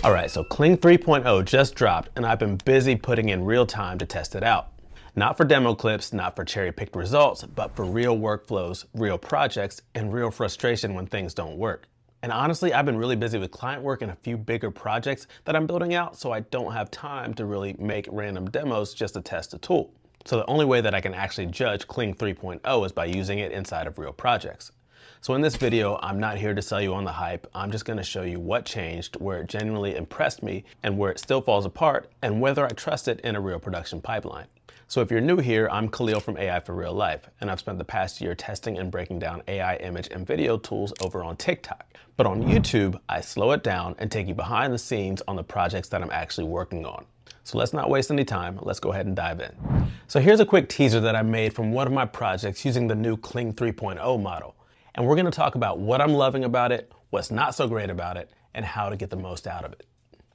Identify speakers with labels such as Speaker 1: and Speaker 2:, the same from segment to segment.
Speaker 1: Alright, so Kling 3.0 just dropped and I've been busy putting in real time to test it out. Not for demo clips, not for cherry-picked results, but for real workflows, real projects, and real frustration when things don't work. And honestly, I've been really busy with client work and a few bigger projects that I'm building out, so I don't have time to really make random demos just to test the tool. So the only way that I can actually judge Kling 3.0 is by using it inside of real projects. So in this video, I'm not here to sell you on the hype. I'm just going to show you what changed, where it genuinely impressed me, and where it still falls apart, and whether I trust it in a real production pipeline. So if you're new here, I'm Khalil from AI for Real Life, and I've spent the past year testing and breaking down AI image and video tools over on TikTok. But on YouTube, I slow it down and take you behind the scenes on the projects that I'm actually working on. So let's not waste any time, let's go ahead and dive in. So here's a quick teaser that I made from one of my projects using the new Kling 3.0 model. And we're going to talk about what I'm loving about it, what's not so great about it, and how to get the most out of it.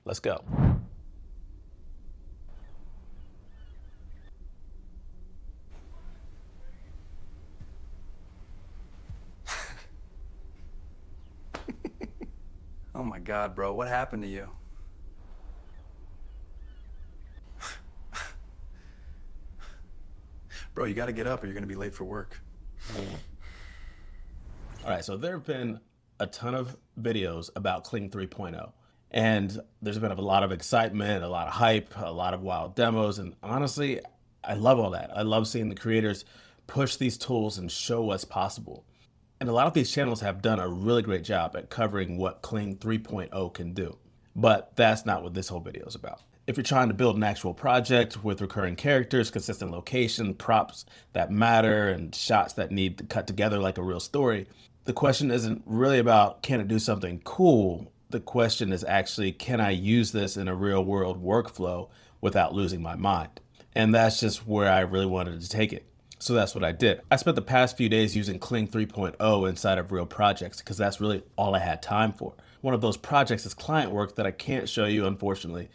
Speaker 1: Let's go.
Speaker 2: Oh my God, bro, what happened to you? Bro, you gotta get up or you're gonna be late for work.
Speaker 1: All right, so there have been a ton of videos about Kling 3.0, and there's been a lot of excitement, a lot of hype, a lot of wild demos, and honestly, I love all that. I love seeing the creators push these tools and show what's possible. And a lot of these channels have done a really great job at covering what Kling 3.0 can do. But that's not what this whole video is about. If you're trying to build an actual project with recurring characters, consistent location, props that matter, and shots that need to cut together like a real story, the question isn't really about, can it do something cool? The question is actually, can I use this in a real world workflow without losing my mind? And that's just where I really wanted to take it. So that's what I did. I spent the past few days using Kling 3.0 inside of real projects because that's really all I had time for. One of those projects is client work that I can't show you, unfortunately.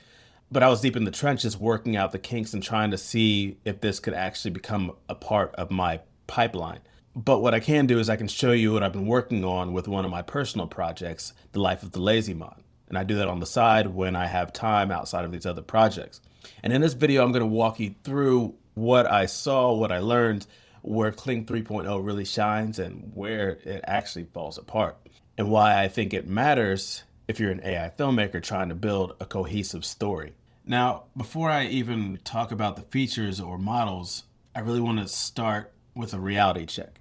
Speaker 1: But I was deep in the trenches working out the kinks and trying to see if this could actually become a part of my pipeline. But what I can do is I can show you what I've been working on with one of my personal projects, the life of the Lazy Mon. And I do that on the side when I have time outside of these other projects. And in this video, I'm going to walk you through what I saw, what I learned, where Kling 3.0 really shines and where it actually falls apart, and why I think it matters if you're an AI filmmaker trying to build a cohesive story. Now, before I even talk about the features or models, I really want to start with a reality check.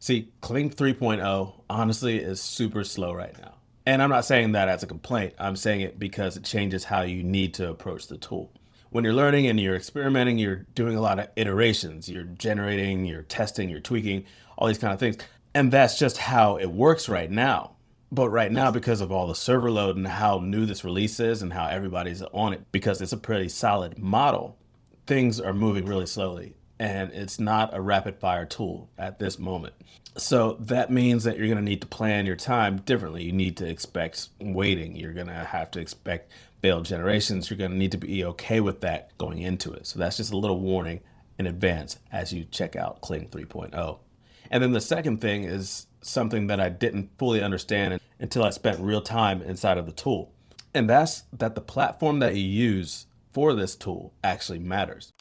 Speaker 1: See, Kling 3.0 honestly is super slow right now. And I'm not saying that as a complaint. I'm saying it because it changes how you need to approach the tool. When you're learning and you're experimenting, you're doing a lot of iterations. You're generating, you're testing, you're tweaking, all these kind of things. And that's just how it works right now. But right now, because of all the server load and how new this release is and how everybody's on it, because it's a pretty solid model, things are moving really slowly. And it's not a rapid fire tool at this moment. So that means that you're going to need to plan your time differently. You need to expect waiting. You're going to have to expect failed generations. You're going to need to be okay with that going into it. So that's just a little warning in advance as you check out Kling 3.0. And then the second thing is something that I didn't fully understand until I spent real time inside of the tool. And that's that the platform that you use for this tool actually matters.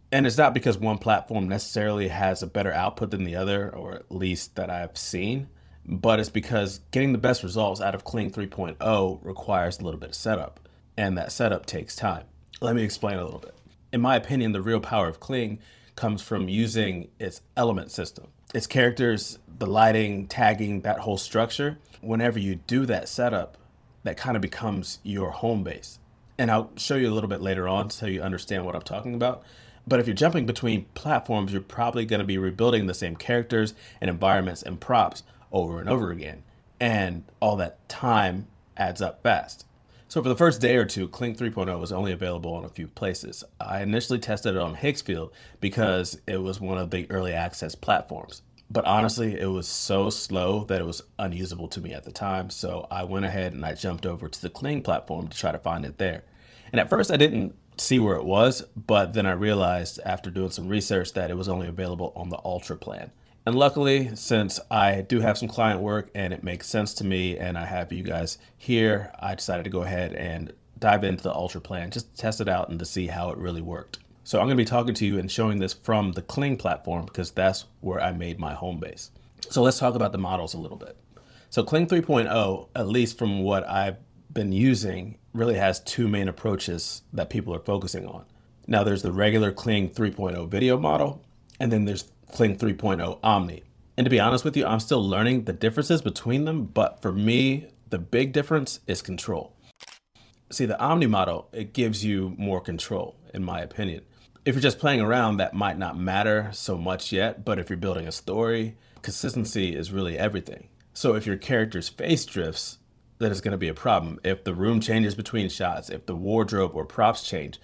Speaker 1: And it's not because one platform necessarily has a better output than the other, or at least that I've seen, but it's because getting the best results out of Kling 3.0 requires a little bit of setup, and that setup takes time. Let me explain a little bit. In my opinion, the real power of Kling comes from using its element system. Its characters, the lighting, tagging, that whole structure. Whenever you do that setup, that kind of becomes your home base. And I'll show you a little bit later on so you understand what I'm talking about. But if you're jumping between platforms, you're probably going to be rebuilding the same characters and environments and props over and over again. And all that time adds up fast. So for the first day or two, Kling 3.0 was only available in a few places. I initially tested it on Hicksfield because it was one of the early access platforms. But honestly, it was so slow that it was unusable to me at the time. So I went ahead and I jumped over to the Kling platform to try to find it there. And at first I didn't see where it was, but then I realized after doing some research that it was only available on the Ultra plan. And luckily, since I do have some client work and it makes sense to me and I have you guys here, I decided to go ahead and dive into the Ultra plan, just to test it out and to see how it really worked. So I'm going to be talking to you and showing this from the Kling platform because that's where I made my home base. So let's talk about the models a little bit. So Kling 3.0, at least from what I've been using, really has two main approaches that people are focusing on. Now there's the regular Kling 3.0 video model, and then there's Kling 3.0 Omni. And to be honest with you, I'm still learning the differences between them, but for me, the big difference is control. See, the Omni model, it gives you more control, in my opinion. If you're just playing around, that might not matter so much yet, but if you're building a story, consistency is really everything. So if your character's face drifts, then it's going to be a problem. If the room changes between shots, if the wardrobe or props change,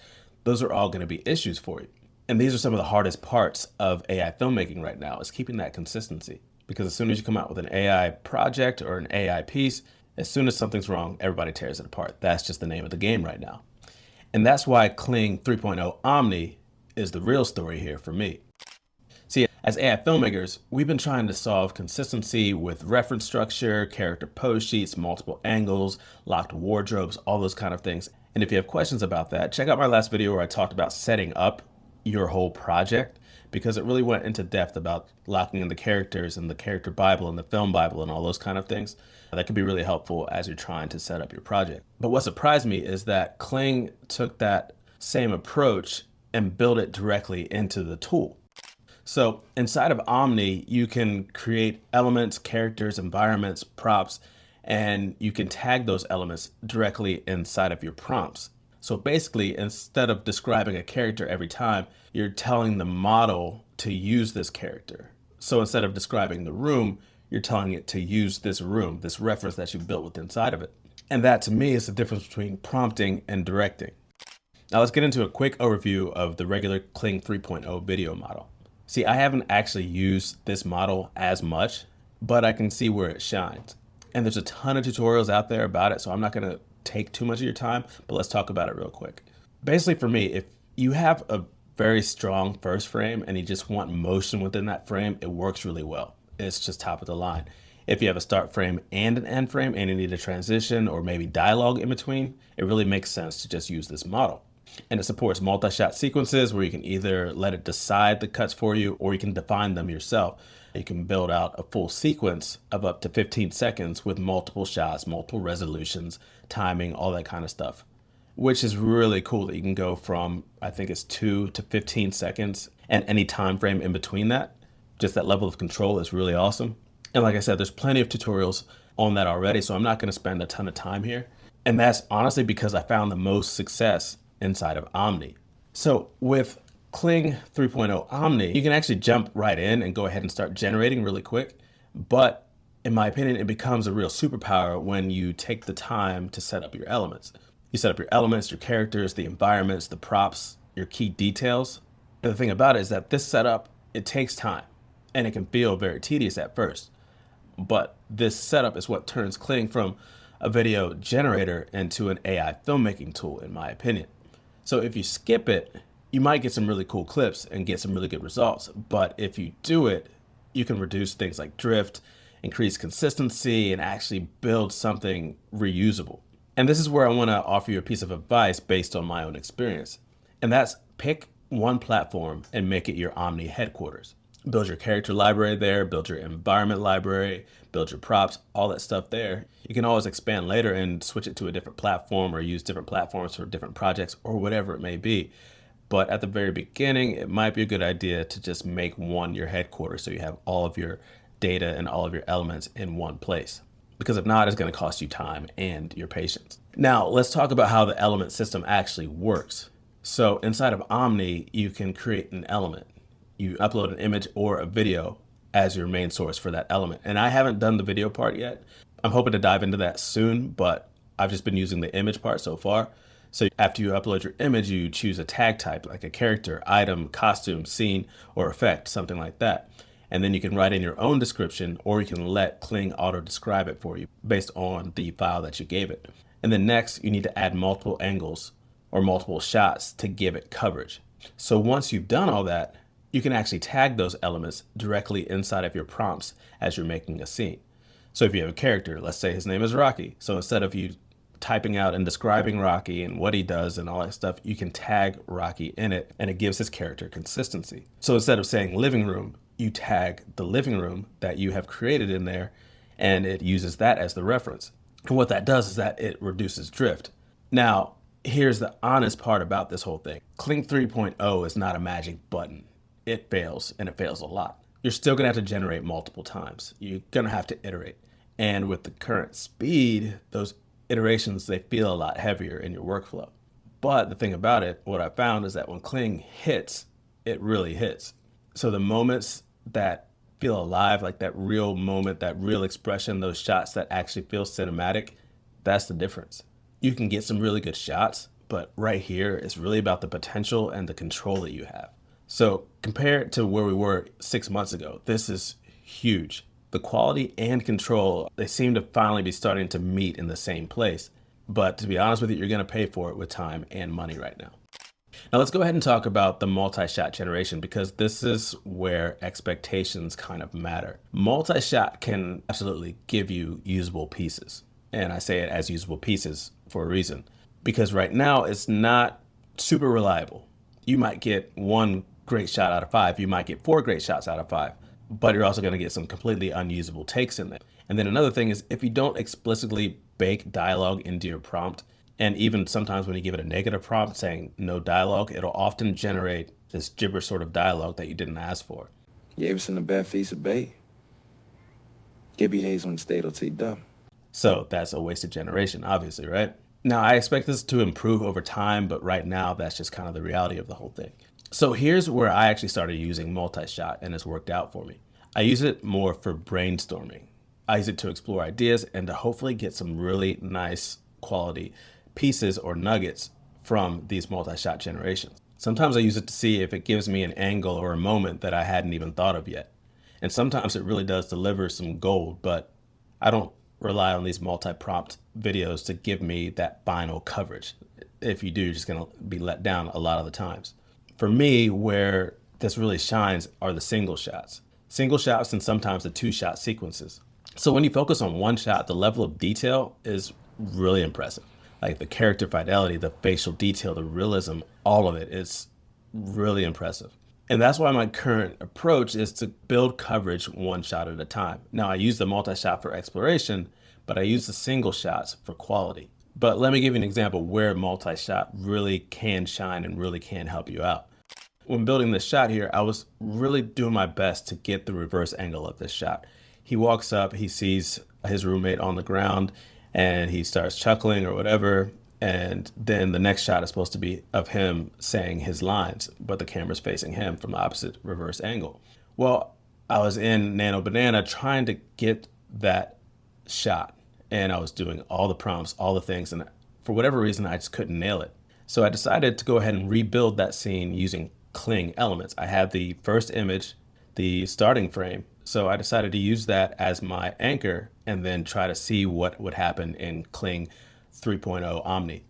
Speaker 1: those are all going to be issues for you. And these are some of the hardest parts of AI filmmaking right now, is keeping that consistency. Because as soon as you come out with an AI project or an AI piece, as soon as something's wrong, everybody tears it apart. That's just the name of the game right now. And that's why Kling 3.0 Omni is the real story here for me. See, as AI filmmakers, we've been trying to solve consistency with reference structure, character pose sheets, multiple angles, locked wardrobes, all those kind of things. And if you have questions about that, check out my last video where I talked about setting up your whole project, because it really went into depth about locking in the characters and the character Bible and the film Bible and all those kind of things. That could be really helpful as you're trying to set up your project. But what surprised me is that Kling took that same approach and built it directly into the tool. So inside of Omni, you can create elements, characters, environments, props, and you can tag those elements directly inside of your prompts. So basically, instead of describing a character every time, you're telling the model to use this character. So instead of describing the room, you're telling it to use this room, this reference that you built with inside of it. And that to me is the difference between prompting and directing. Now let's get into a quick overview of the regular Kling 3.0 video model. See, I haven't actually used this model as much, but I can see where it shines. And there's a ton of tutorials out there about it, so I'm not gonna take too much of your time, but let's talk about it real quick. Basically for me, if you have a very strong first frame and you just want motion within that frame, it works really well. It's just top of the line. If you have a start frame and an end frame and you need a transition or maybe dialogue in between, it really makes sense to just use this model. And it supports multi-shot sequences where you can either let it decide the cuts for you or you can define them yourself. You can build out a full sequence of up to 15 seconds with multiple shots, multiple resolutions, timing, all that kind of stuff, which is really cool that you can go from, I think it's 2 to 15 seconds and any time frame in between that. Just that level of control is really awesome. And like I said, there's plenty of tutorials on that already, so I'm not going to spend a ton of time here. And that's honestly because I found the most success inside of Omni. So with Kling 3.0 Omni, you can actually jump right in and go ahead and start generating really quick. But in my opinion, it becomes a real superpower when you take the time to set up your elements. You set up your elements, your characters, the environments, the props, your key details. And the thing about it is that this setup, it takes time and it can feel very tedious at first. But this setup is what turns Kling from a video generator into an AI filmmaking tool, in my opinion. So if you skip it, you might get some really cool clips and get some really good results. But if you do it, you can reduce things like drift, increase consistency, and actually build something reusable. And this is where I want to offer you a piece of advice based on my own experience. And that's pick one platform and make it your Omni headquarters. Build your character library there, build your environment library, build your props, all that stuff there. You can always expand later and switch it to a different platform or use different platforms for different projects or whatever it may be. But at the very beginning, it might be a good idea to just make one your headquarters so you have all of your data and all of your elements in one place. Because if not, it's going to cost you time and your patience. Now, let's talk about how the element system actually works. So inside of Omni, you can create an element. You upload an image or a video as your main source for that element. And I haven't done the video part yet. I'm hoping to dive into that soon, but I've just been using the image part so far. So after you upload your image, you choose a tag type like a character, item, costume, scene, or effect, something like that. And then you can write in your own description, or you can let Kling auto describe it for you based on the file that you gave it. And then next, you need to add multiple angles or multiple shots to give it coverage. So once you've done all that, you can actually tag those elements directly inside of your prompts as you're making a scene. So if you have a character, let's say his name is Rocky. So instead of you typing out and describing Rocky and what he does and all that stuff, you can tag Rocky in it and it gives his character consistency. So instead of saying living room, you tag the living room that you have created in there and it uses that as the reference. And what that does is that it reduces drift. Now, here's the honest part about this whole thing. Kling 3.0 is not a magic button. It fails, and it fails a lot. You're still gonna have to generate multiple times. You're gonna have to iterate. And with the current speed, those iterations, they feel a lot heavier in your workflow. But the thing about it, what I found is that when Kling hits, it really hits. So the moments that feel alive, like that real moment, that real expression, those shots that actually feel cinematic, that's the difference. You can get some really good shots, but right here, it's really about the potential and the control that you have. So compared to where we were 6 months ago, this is huge. The quality and control, they seem to finally be starting to meet in the same place. But to be honest with you, you're gonna pay for it with time and money right now. Now let's go ahead and talk about the multi-shot generation because this is where expectations kind of matter. Multi-shot can absolutely give you usable pieces. And I say it as usable pieces for a reason. Because right now it's not super reliable. You might get one great shot out of 5. You might get 4 great shots out of 5. But you're also going to get some completely unusable takes in there. And then another thing is if you don't explicitly bake dialogue into your prompt, and even sometimes when you give it a negative prompt saying no dialogue, it'll often generate this gibberish sort of dialogue that you didn't ask for.
Speaker 3: Gave us in a bad feast of bait. Gibby Hayes on the state of T-Dub.
Speaker 1: So that's a wasted generation, obviously, right? Now, I expect this to improve over time, but right now that's just kind of the reality of the whole thing. So here's where I actually started using multi-shot and it's worked out for me. I use it more for brainstorming. I use it to explore ideas and to hopefully get some really nice quality pieces or nuggets from these multi-shot generations. Sometimes I use it to see if it gives me an angle or a moment that I hadn't even thought of yet. And sometimes it really does deliver some gold, but I don't rely on these multi-prompt videos to give me that final coverage. If you do, you're just gonna be let down a lot of the times. For me, where this really shines are the single shots. Single shots and sometimes the 2-shot sequences. So when you focus on one shot, the level of detail is really impressive. Like the character fidelity, the facial detail, the realism, all of it is really impressive. And that's why my current approach is to build coverage one shot at a time. Now I use the multi-shot for exploration, but I use the single shots for quality. But let me give you an example where multi-shot really can shine and really can help you out. When building this shot here, I was really doing my best to get the reverse angle of this shot. He walks up, he sees his roommate on the ground, and he starts chuckling or whatever. And then the next shot is supposed to be of him saying his lines, but the camera's facing him from the opposite reverse angle. Well, I was in Nano Banana trying to get that shot, and I was doing all the prompts, all the things, and for whatever reason, I just couldn't nail it. So I decided to go ahead and rebuild that scene using Kling elements. I had the first image, the starting frame, so I decided to use that as my anchor and then try to see what would happen in Kling 3.0 Omni.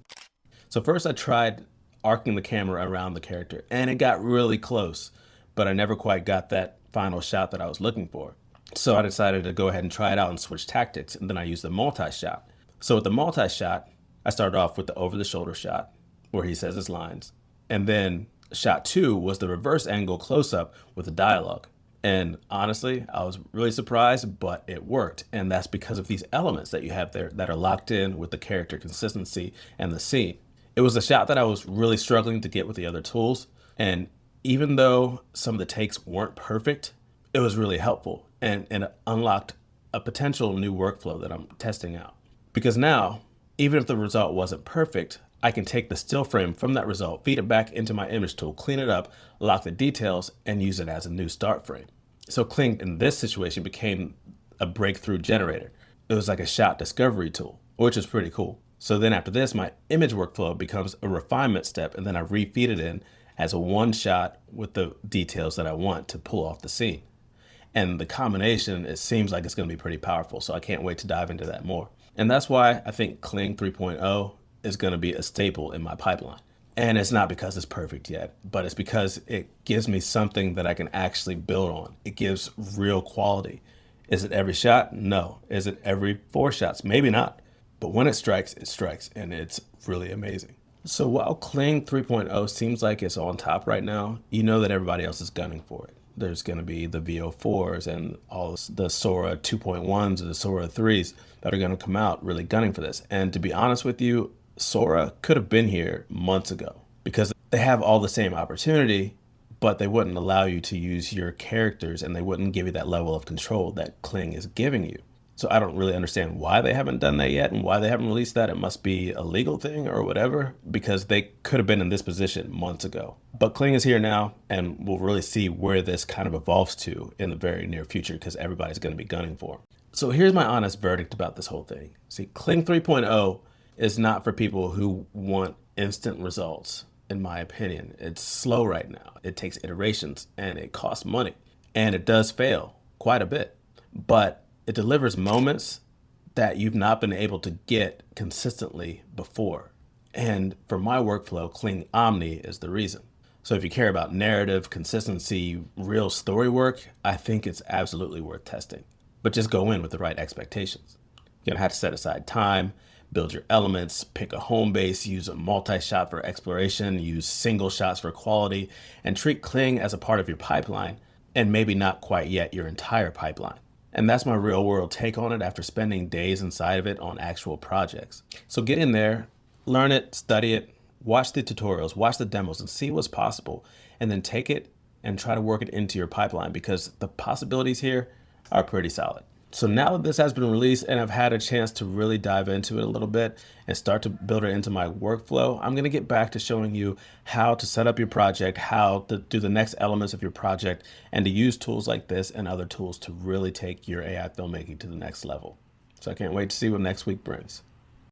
Speaker 1: So first I tried arcing the camera around the character and it got really close, but I never quite got that final shot that I was looking for. So I decided to go ahead and try it out and switch tactics, and then I used the multi-shot. So with the multi-shot, I started off with the over-the-shoulder shot where he says his lines, and then shot 2 was the reverse angle close-up with the dialogue. And honestly, I was really surprised, but it worked. And that's because of these elements that you have there that are locked in with the character consistency and the scene. It was a shot that I was really struggling to get with the other tools. And even though some of the takes weren't perfect, it was really helpful. And it unlocked a potential new workflow that I'm testing out. Because now, even if the result wasn't perfect, I can take the still frame from that result, feed it back into my image tool, clean it up, lock the details, and use it as a new start frame. So Kling in this situation became a breakthrough generator. It was like a shot discovery tool, which is pretty cool. So then after this, my image workflow becomes a refinement step, and then I refeed it in as a one shot with the details that I want to pull off the scene. And the combination, it seems like it's going to be pretty powerful. So I can't wait to dive into that more. And that's why I think Kling 3.0 is going to be a staple in my pipeline. And it's not because it's perfect yet, but it's because it gives me something that I can actually build on. It gives real quality. Is it every shot? No. Is it every 4 shots? Maybe not. But when it strikes, and it's really amazing. So while Kling 3.0 seems like it's on top right now, you know that everybody else is gunning for it. There's going to be the VO4s and all the Sora 2.1s and the Sora 3s that are going to come out really gunning for this. And to be honest with you, Sora could have been here months ago because they have all the same opportunity, but they wouldn't allow you to use your characters and they wouldn't give you that level of control that Kling is giving you. So I don't really understand why they haven't done that yet and why they haven't released that. It must be a legal thing or whatever, because they could have been in this position months ago. But Kling is here now, and we'll really see where this kind of evolves to in the very near future because everybody's going to be gunning for him. So here's my honest verdict about this whole thing. See, Kling 3.0 is not for people who want instant results, in my opinion. It's slow right now. It takes iterations and it costs money, and it does fail quite a bit. But it delivers moments that you've not been able to get consistently before. And for my workflow, Kling Omni is the reason. So if you care about narrative, consistency, real story work, I think it's absolutely worth testing. But just go in with the right expectations. You're gonna have to set aside time, build your elements, pick a home base, use a multi-shot for exploration, use single shots for quality, and treat Kling as a part of your pipeline, and maybe not quite yet your entire pipeline. And that's my real world take on it after spending days inside of it on actual projects. So get in there, learn it, study it, watch the tutorials, watch the demos and see what's possible. And then take it and try to work it into your pipeline because the possibilities here are pretty solid. So now that this has been released and I've had a chance to really dive into it a little bit and start to build it into my workflow, I'm going to get back to showing you how to set up your project, how to do the next elements of your project, and to use tools like this and other tools to really take your AI filmmaking to the next level. So I can't wait to see what next week brings.